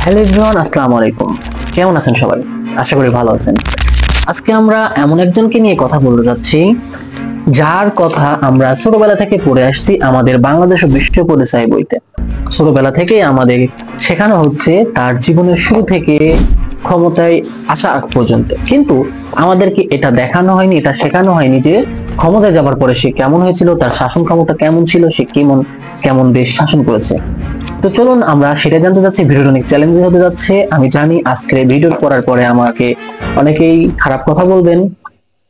Hello everyone, আসসালামু আলাইকুম। কেমন আছেন সবাই? আশা করি ভালো আছেন। আজকে আমরা এমন একজনকে নিয়ে কথা বলতে যাচ্ছি যার কথা আমরা ছোটবেলা থেকে পড়ে আসছি আমাদের বাংলাদেশ ও বিশ্ব পরিচয় বইতে। ছোটবেলা থেকে আমাদের শেখানো হচ্ছে তার জীবনের শুরু থেকে ক্ষমতায় আসা আগ পর্যন্ত, কিন্তু আমাদেরকে এটা দেখানো হয়নি, এটা শেখানো হয়নি যে ক্ষমতায় যাবার পরে সে কেমন হয়েছিল, তার শাসন ক্ষমতা কেমন ছিল, সে কেমন কেমন দেশ শাসন করেছে। তো চলুন আমরা সেটা জানতে যাচ্ছি। ভিডিওটা অনেক চ্যালেঞ্জিং হতে যাচ্ছে। আমি জানি আজকের ভিডিও করার পরে আমাকে অনেকেই খারাপ কথা বলবেন,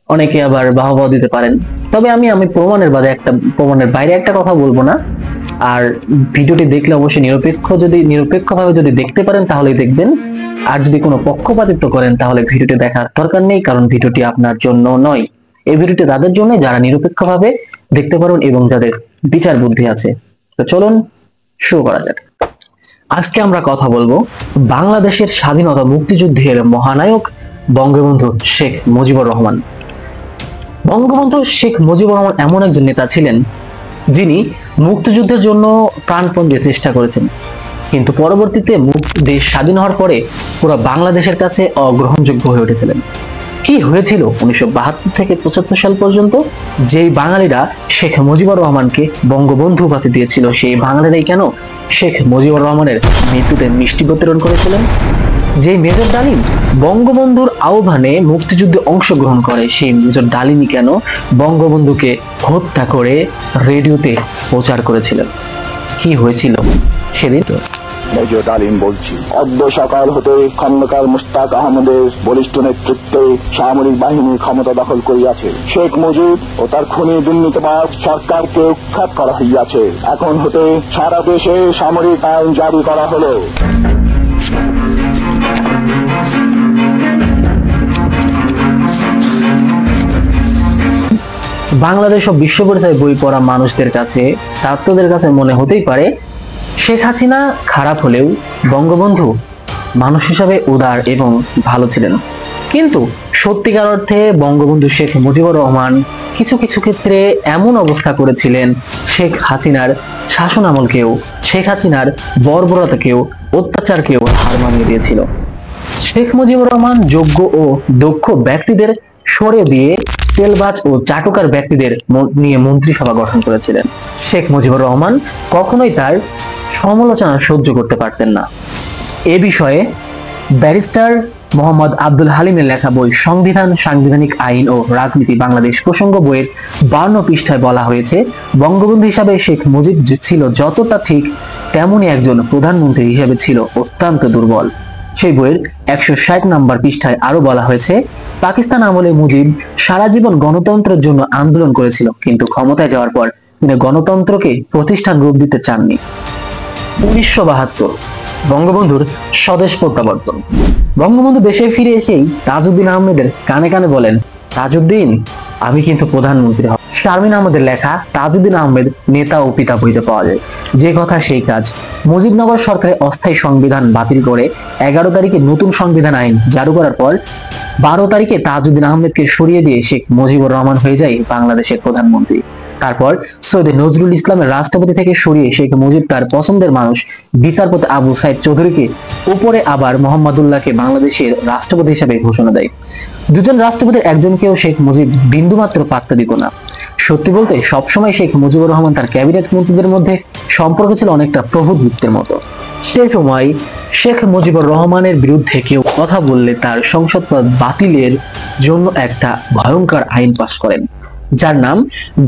অনেকে আবার বাহবা দিতে পারেন, তবে আমি প্রমাণের বাইরে একটা কথা বলবো না। আর ভিডিওটি দেখলে অবশ্যই নিরপেক্ষভাবে যদি দেখতে পারেন তাহলেই দেখবেন, আর যদি কোনো পক্ষপাতিত্ব করেন তাহলে ভিডিওটি দেখার দরকার নেই, কারণ ভিডিওটি আপনার জন্য নয়। এই ভিডিওটি তাদের জন্য যারা নিরপেক্ষভাবে দেখতে পারেন এবং যাদের বিচার বুদ্ধি আছে। তো চলুন শুরু করা যাক। আজকে আমরা কথা বলবো বাংলাদেশের স্বাধীনতা মুক্তিযুদ্ধের মহানায়ক বঙ্গবন্ধু শেখ মুজিবুর রহমান। বঙ্গবন্ধু শেখ মুজিবুর রহমান এমন একজন নেতা ছিলেন যিনি মুক্তিযুদ্ধের জন্য প্রাণপণ দিয়ে চেষ্টা করেছেন, কিন্তু পরবর্তীতে দেশ স্বাধীন হওয়ার পরে পুরো বাংলাদেশের কাছে অগ্রহণযোগ্য হয়ে উঠেছিলেন। কি হয়েছিল 1972 থেকে 75 সাল পর্যন্ত? যেই বাঙালিরা শেখ মুজিবুর রহমানকে বঙ্গবন্ধু উপাধি দিয়েছিল, সেই বাঙালিরাই কেন শেখ মুজিবুর রহমানের মৃত্যুতে মিষ্টি বিতরণ করেছিলেন? যেই মেজর ডালিম বঙ্গবন্ধুর আহ্বানে মুক্তিযুদ্ধে অংশগ্রহণ করে, সেই মেজর ডালিমই কেন বঙ্গবন্ধুকে হত্যা করে রেডিওতে প্রচার করেছিলেন? কি হয়েছিল সেদিন? মেজর ডালিম বলছি, অদ্য সকাল হতে খন্দকার মুশতাক আহমদের বলিষ্ঠ নেতৃত্বে সামরিক বাহিনী ক্ষমতা দখল করিয়াছে। শেখ মুজিব ও তার খুনি দুর্নীতিবাজ সরকারকে উৎখাত করা হইয়াছে। এখন হতে সারা দেশে সামরিক আইন জারি করা হলো। বাংলাদেশ ও বিশ্ব পরিচয় বই পড়া মানুষদের কাছে, ছাত্রদের কাছে মনে হতেই পারে শেখ হাসিনা খারাপ হলেও বঙ্গবন্ধু মানুষ হিসাবে উদার এবং ভালো ছিলেন। কিন্তু সত্যিকার অর্থে বঙ্গবন্ধু শেখ মুজিবুর রহমান কিছু কিছু ক্ষেত্রে এমন অবস্থা করেছিলেন, শেখ হাসিনার শাসন আমলকেও, শেখ হাসিনার বর্বরতাকেও, অত্যাচারকেও হার মানিয়ে দিয়েছিল। শেখ মুজিবুর রহমান যোগ্য ও দক্ষ ব্যক্তিদের সরে দিয়ে তেলবাজ ও চাটুকার ব্যক্তিদের নিয়ে মন্ত্রিসভা গঠন করেছিলেন। শেখ মুজিবুর রহমান কখনোই তার সমালোচনা সহ্য করতে পারতেন না। এ বিষয়ে ব্যারিস্টার মোহাম্মদ আব্দুল হালিমের লেখা বই সংবিধান, সাংবিধানিক আইন ও রাজনীতি বাংলাদেশ প্রসঙ্গ বইয়ের 52 পৃষ্ঠায় বলা হয়েছে, বঙ্গবন্ধু হিসাবে শেখ মুজিব ছিল যতটা ঠিক, তেমনি একজন প্রধানমন্ত্রী হিসেবে ছিল অত্যন্ত দুর্বল। সেই বইয়ের 160 নম্বর পৃষ্ঠায় আরো বলা হয়েছে, পাকিস্তান আমলে মুজিব সারা জীবন গণতন্ত্রের জন্য আন্দোলন করেছিল, কিন্তু ক্ষমতায় যাওয়ার পর তিনি গণতন্ত্রকে প্রতিষ্ঠান রূপ দিতে চাননি। 1972 বঙ্গবন্ধুর স্বদেশ প্রত্যাবর্তন। বঙ্গবন্ধু দেশে ফিরে এসেই তাজউদ্দিন আহমেদের কানে কানে বলেন, তাজউদ্দিন, আমি কিন্তু প্রধানমন্ত্রী হব। শারমিন আহমেদের লেখা তাজউদ্দিন আহমেদ নেতা ও পিতা বইতে পাওয়া যায়। যে কথা সেই কাজ। মুজিবনগর সরকারের অস্থায়ী সংবিধান বাতিল করে 11 তারিখে নতুন সংবিধান আইন জারি করার পর 12 তারিখে তাজউদ্দিন আহমেদকে সরিয়ে দিয়ে শেখ মুজিবুর রহমান হয়ে যায় বাংলাদেশের প্রধানমন্ত্রী। তারপর সৈয়দ নজরুল ইসলামের রাষ্ট্রপতি থেকে সরিয়ে শেখ মুজিব তার পছন্দের মানুষ বিচারপতি আবু সাইদ চৌধুরীকে, উপরে আবার মোহাম্মদুল্লাহকে বাংলাদেশের রাষ্ট্রপতি হিসেবে ঘোষণা দেয়। দুজন রাষ্ট্রপতির একজনকেও শেখ মুজিব বিন্দুমাত্র পাত্তা দিত না। সত্যি বলতে সবসময় শেখ মুজিবুর রহমান তার ক্যাবিনেট মন্ত্রীদের মধ্যে সম্পর্ক ছিল অনেকটা প্রভুত্বের মতো। সে সময় শেখ মুজিবুর রহমানের বিরুদ্ধে কেউ কথা বললে তার সংসদ পদ বাতিলের জন্য একটা ভয়ঙ্কর আইন পাশ করেন, যার নাম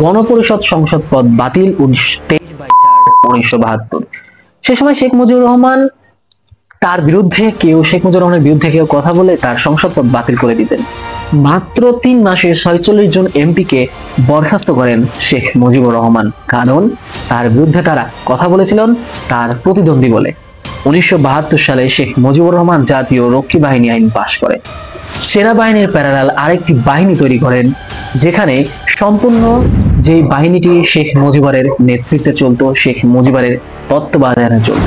গণপরিষদ সংসদ পদ বাতিল 23/4/1972। সে সময় শেখ মুজিবুর রহমানের বিরুদ্ধে কেউ কথা বলে তার সংসদ পদ বাতিল করে দিতেন। মাত্র 3 মাসে 46 জন এমপিকে বরখাস্ত করেন শেখ মুজিবুর রহমান, কারণ তার বিরুদ্ধে তারা কথা বলেছিলেন তার প্রতিদ্বন্দ্বী বলে। 1972 সালে শেখ মুজিবুর রহমান জাতীয় রক্ষী বাহিনী আইন পাশ করে। সেনাবাহিনীর প্যারালাল আরেকটি বাহিনী তৈরি করেন, যেখানে সম্পূর্ণ যেই বাহিনীটি শেখ মুজিবুরের নেতৃত্বে চলতো, শেখ মুজিবুরের তত্ত্বাবধানে চলত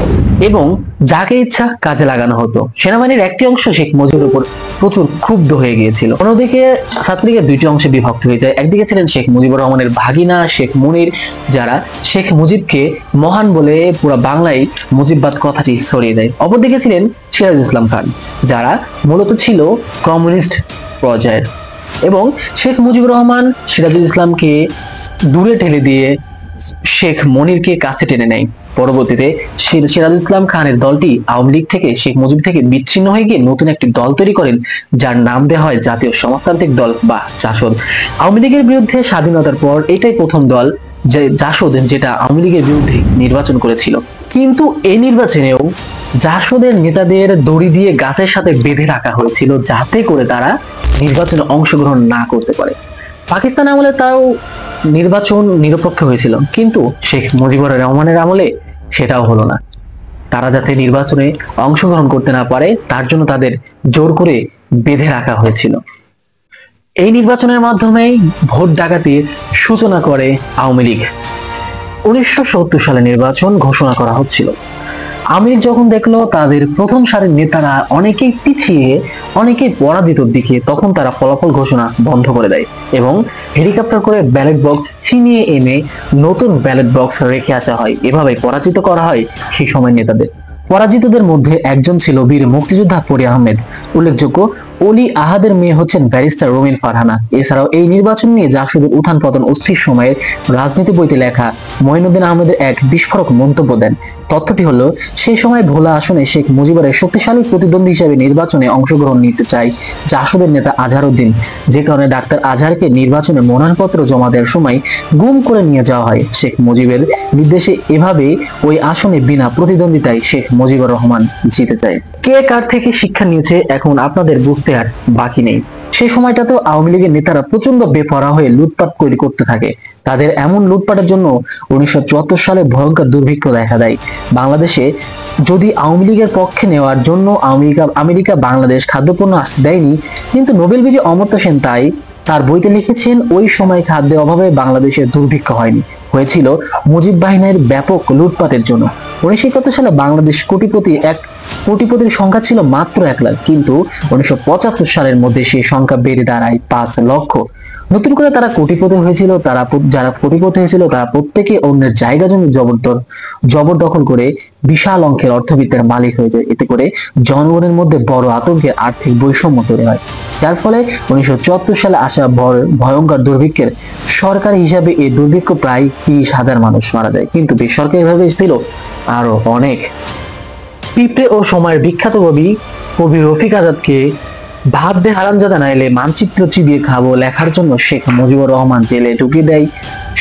এবং যাকে ইচ্ছা কাজে লাগানো হতো। সেনাবাহিনীর একটি অংশ শেখ মুজিবের উপর প্রচুর ক্ষুব্ধ হয়ে গিয়েছিল। অন্যদিকে ছাত্রলীগের দুইটি অংশে বিভক্ত হয়ে যায়। একদিকে ছিলেন শেখ মুজিবুর রহমানের ভাগিনা শেখ মুনির, যারা শেখ মুজিবকে মহান বলে পুরো বাংলায় মুজিববাদ কথাটি ছড়িয়ে দেয়। অপরদিকে ছিলেন সিরাজুল ইসলাম খান, যারা মূলত ছিল কমিউনিস্ট পর্যায়ের। এবং শেখ মুজিবুর রহমান সিরাজুল ইসলামকে দূরে ঠেলে দিয়ে শেখ মনিরকে কাছে টেনে নেয়। পরবর্তীতে সিরাজুল ইসলাম খানের দলটি আওয়ামী লীগ থেকে শেখ মুজিব থেকে বিচ্ছিন্ন হয়ে গিয়ে নতুন একটি দল তৈরি করেন, যার নাম দেওয়া হয় জাতীয় সমাজতান্ত্রিক দল বা জাসদ। আওয়ামী লীগের বিরুদ্ধে স্বাধীনতার পর এটাই প্রথম দল যে জাসদ, যেটা আওয়ামী লীগের বিরুদ্ধে নির্বাচন করেছিল। কিন্তু এই নির্বাচনেও জাসদের নেতাদের দড়ি দিয়ে গাছের সাথে বেঁধে রাখা হয়েছিল, যাতে করে তারা নির্বাচনে অংশগ্রহণ না করতে পারে। পাকিস্তান আমলে তাও নির্বাচন নিরপেক্ষ হয়েছিল, কিন্তু শেখ মুজিবুর রহমানের আমলে সেটাও হলো না। তারা যাতে নির্বাচনে অংশগ্রহণ করতে না পারে তার জন্য তাদের জোর করে বেঁধে রাখা হয়েছিল। এই নির্বাচনের মাধ্যমেই ভোট ডাকাতির সূচনা করে আওয়ামী লীগ। 1970 সালে নির্বাচন ঘোষণা করা হচ্ছিল। আওয়ামী লীগ যখন দেখলো তাদের প্রথম সারির নেতারা অনেকেই পিছিয়ে, অনেকেই পরাজিতর দিকে, তখন তারা ফলাফল ঘোষণা বন্ধ করে দেয় এবং হেলিকপ্টার করে ব্যালট বক্স ছিনিয়ে এনে নতুন ব্যালট বক্স রেখে আসা হয়। এভাবে পরাজিত করা হয় সেই সময় নেতাদের। পরাজিতদের মধ্যে একজন ছিল বীর মুক্তিযোদ্ধা পরি আহমেদ। উল্লেখযোগ্য, অলি আহাদের মেয়ে হচ্ছেন ব্যারিস্টার রুমিন ফারহানা। এছাড়াও এই নির্বাচন নিয়ে জাসদের উত্থান পতন অস্থির সময়ের রাজনীতি বইতে লেখা মঈনুদ্দিন আহমেদের এক বিস্ফোরক মন্তব্য দেন। তথ্যটি হলো, সেই সময় ভোলা আসনে শেখ মুজিবের শক্তিশালী প্রতিদ্বন্দ্বী হিসেবে নির্বাচনে অংশগ্রহণ নিতে চায় জাসদের নেতা আজহারউদ্দিন, যে কারণে ডাক্তার আজহারকে নির্বাচনে মনোনয়নপত্র জমা দেওয়ার সময় গুম করে নিয়ে যাওয়া হয়। শেখ মুজিবের নির্দেশে এভাবে ওই আসনে বিনা প্রতিদ্বন্দ্বিতায় শেখ মুজিবুর রহমান জিতে যায়। কে কার থেকে শিক্ষা নিয়েছে এখন আপনাদের বুঝতে আর বাকি নেই। সেই সময়টাতে আওয়ামী লীগের নেতারা প্রচন্ড বেপরোয়া হয়ে লুটপাট করতে থাকে। তাদের এমন লুটপাটের জন্য 1974 সালে ভয়ঙ্কর দুর্ভিক্ষ দেখা দেয় বাংলাদেশে। যদি আওয়ামী লীগের পক্ষে নেওয়ার জন্য আমেরিকা বাংলাদেশ খাদ্যপণ্য আসতে দেয়নি, কিন্তু নোবেল বিজয়ী অমর্ত্য সেন তাই তার বইতে লিখেছেন, ওই সময় খাদ্যের অভাবে বাংলাদেশের দুর্ভিক্ষ হয়নি, হয়েছিল মুজিব বাহিনীর ব্যাপক লুটপাটের জন্য। 1971 সালে বাংলাদেশ কোটিপতির সংখ্যা ছিল মাত্র 1 লাখ, কিন্তু 1975 সালের মধ্যে সেই সংখ্যা বেড়ে দাঁড়ায় 5 লক্ষ। নতুন করে তারা কোটিপতি হয়েছিল, যারা কোটিপতি হয়েছিল তারা প্রত্যেকে অন্যের জায়গা জমি জবরদখল করে বিশাল অঙ্কের অর্থবিত্তের মালিক হয়ে যায়। এতে করে জনগণের মধ্যে বড় আতঙ্কের আর্থিক বৈষম্য তৈরি হয়, যার ফলে 1974 সালে আসা ভয়ঙ্কর দুর্ভিক্ষের সরকারি হিসাবে এই দুর্ভিক্ষ প্রায় 30,000 মানুষ মারা যায়, কিন্তু বেসরকারি ভাবে ছিল আরো অনেক। পিঁপড়ে ও সময়ের বিখ্যাত কবি রফিক আজাদকে ভাত দে হারামজাদা নাইলে মানচিত্র চিবিয়ে খাবো লেখার জন্য শেখ মুজিবুর রহমান জেলে ঢুকিয়ে দেয়।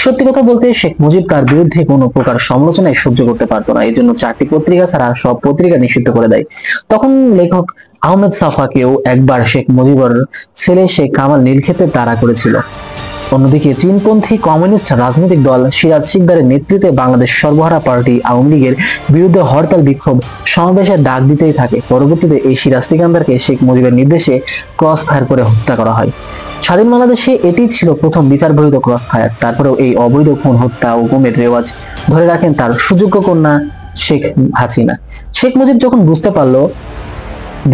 সত্যি কথা বলতে শেখ মুজিব তার বিরুদ্ধে কোনো প্রকার সমালোচনায় সহ্য করতে পারতো না, এই জন্য 4টি পত্রিকা ছাড়া সব পত্রিকা নিষিদ্ধ করে দেয়। তখন লেখক আহমেদ সাফাকেও একবার শেখ মুজিবুর ছেলে শেখ কামাল নীলক্ষেতে তাড়া করেছিল। অন্যদিকে চীনপন্থী কমিউনিস্ট রাজনৈতিক দল সিরাজ শিকদারের নেতৃত্বে বাংলাদেশ সর্বহারা পার্টি আওয়ামী লীগের বিরুদ্ধে হরতাল বিক্ষোভ সমাবেশের ডাক দিতেই থাকে। পরবর্তীতে এই সিরাজ সিকান্দারকে শেখ মুজিবের নির্দেশে ক্রস ফায়ার করে হত্যা করা হয়। স্বাধীন বাংলাদেশে এটি ছিল প্রথম বিচার বহির্ভূত ক্রস ফায়ার। তারপরেও এই অবৈধ খুন, হত্যা ও গুমের রেওয়াজ ধরে রাখেন তার সুযোগ্য কন্যা শেখ হাসিনা। শেখ মুজিব যখন বুঝতে পারলো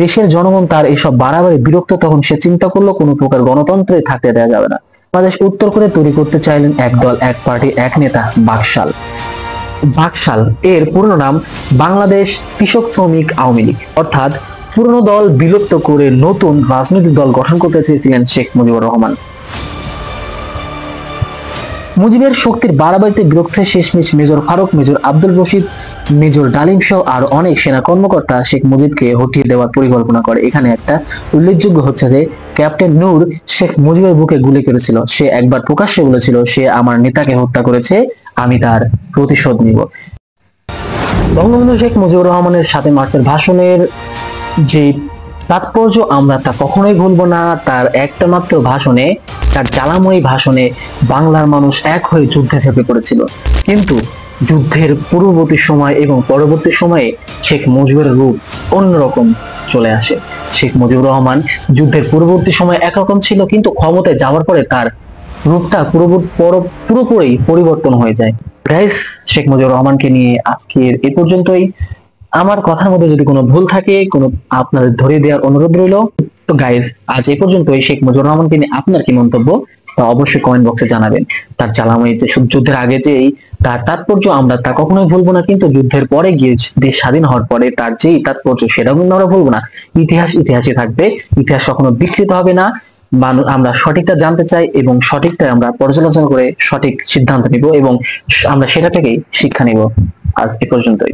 দেশের জনগণ তার এসব বাড়াবাড়ি বিরক্ত, তখন সে চিন্তা করলো কোনো প্রকার গণতন্ত্রে থাকতে দেওয়া যাবে না। বাংলাদেশ উত্তর করে তৈরি করতে চাইলেন এক দল, এক পার্টি, এক নেতা, বাকশাল। এর পুরনো নাম বাংলাদেশ কৃষক শ্রমিক আওয়ামী লীগ। অর্থাৎ পুরনো দল বিলুপ্ত করে নতুন রাজনৈতিক দল গঠন করতে চেয়েছিলেন শেখ মুজিবুর রহমান। মুজিবের শক্তির বাড়াবাড়িতে বিরক্ত হয়ে শেষমেশ major Faruk, major Abdul Rashid, major Dalim সহ আর অনেক সেনা কর্মকর্তা শেখ মুজিবকে হটিয়ে দেওয়ার পরিকল্পনা করে। এখানে একটা উল্লেখযোগ্য হচ্ছে যে ক্যাপ্টেন নূর শেখ মুজিবের বুকে গুলি করেছিল। সে একবার প্রকাশ্যে বলেছিল, সে আমার নেতাকে হত্যা করেছে, আমি তার প্রতিশোধ নিব। বঙ্গবন্ধু শেখ মুজিবুর রহমানের 7 মার্চের ভাষণের যে তাৎপর্য আমরা তা কখনোই ভুলবো না। তার একটা মাত্র ভাষণে, তার জ্বালাময়ী ভাষণে বাংলার মানুষ এক হয়ে যুদ্ধে ঝেঁপে পড়েছিল। কিন্তু যুদ্ধের পূর্ববর্তী সময় এবং পরবর্তী সময়ে শেখ মুজিবের রূপ অন্যরকম চলে আসে। শেখ মুজিবুর রহমান যুদ্ধের পূর্ববর্তী সময় একরকম ছিল, কিন্তু ক্ষমতায় যাওয়ার পরে তার রূপটা পুরোপুরি পরিবর্তন হয়ে যায়। গাইস, শেখ মুজিবুর রহমানকে নিয়ে আজকের এ পর্যন্তই। আমার কথার মধ্যে যদি কোনো ভুল থাকে, কোনো আপনাদের ধরে দেওয়ার অনুরোধ রইল। তো গাইস, আজ এই পর্যন্তই। শেখ মুজিবুর রহমানকে নিয়ে আপনার কি মন্তব্য তা অবশ্যই কমেন্ট বক্সে জানাবেন। তার জ্বালাময়ী যে যুদ্ধের আগে যেই তার তাৎপর্য আমরা তা কখনোই ভুলবো না, কিন্তু যুদ্ধের পরে গিয়ে দেশ স্বাধীন হওয়ার পরে তার যেই তাৎপর্য সেটাও কিন্তু আমরা ভুলবো না। ইতিহাস ইতিহাসই থাকবে, ইতিহাস কখনো বিকৃত হবে না। আমরা সঠিকটা জানতে চাই এবং সঠিকটা আমরা পর্যালোচনা করে সঠিক সিদ্ধান্ত নিব এবং আমরা সেটা থেকেই শিক্ষা নিব। আজ এ পর্যন্তই।